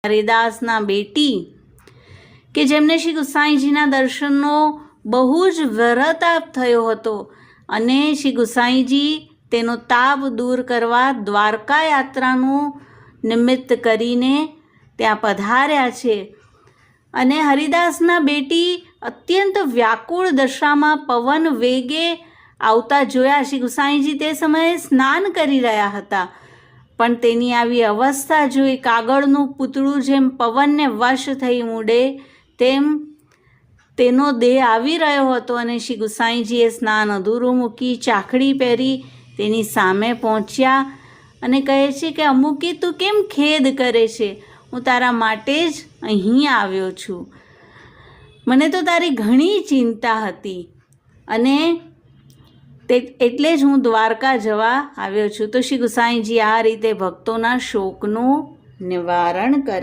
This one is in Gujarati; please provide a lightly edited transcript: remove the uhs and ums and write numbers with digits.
હરિદાસના બેટી કે જેમને શ્રી ગુસાઈજીના દર્શનનો બહુ જ વ્રતાપ થયો હતો અને શ્રી ગુસાઈજી તેનો તાપ દૂર કરવા દ્વારકા યાત્રાનું નિમિત્ત કરીને ત્યાં પધાર્યા છે. અને હરિદાસના બેટી અત્યંત વ્યાકુળ દશામાં પવન વેગે આવતા જોયા. શ્રી ગુસાઈજી તે સમયે સ્નાન કરી રહ્યા હતા, પણ તેની આવી અવસ્થા જોઈ કાગળનું પૂતળું જેમ પવનને વશ થઈ ઉડે તેમ તેનો દેહ આવી રહ્યો હતો. અને શ્રી ગુસાઈજીએ સ્નાન અધૂરું મૂકી ચાકડી પહેરી તેની સામે પહોંચ્યા અને કહે છે કે અમુકી તું કેમ ખેદ કરે છે? હું તારા માટે જ અહીં આવ્યો છું. મને તો તારી ઘણી ચિંતા હતી અને એટલે જ હું દ્વારકા જવા આવ્યો છું. તો શ્રી ગુસાઈજી આ રીતે ભક્તોના શોકનું નિવારણ કરે.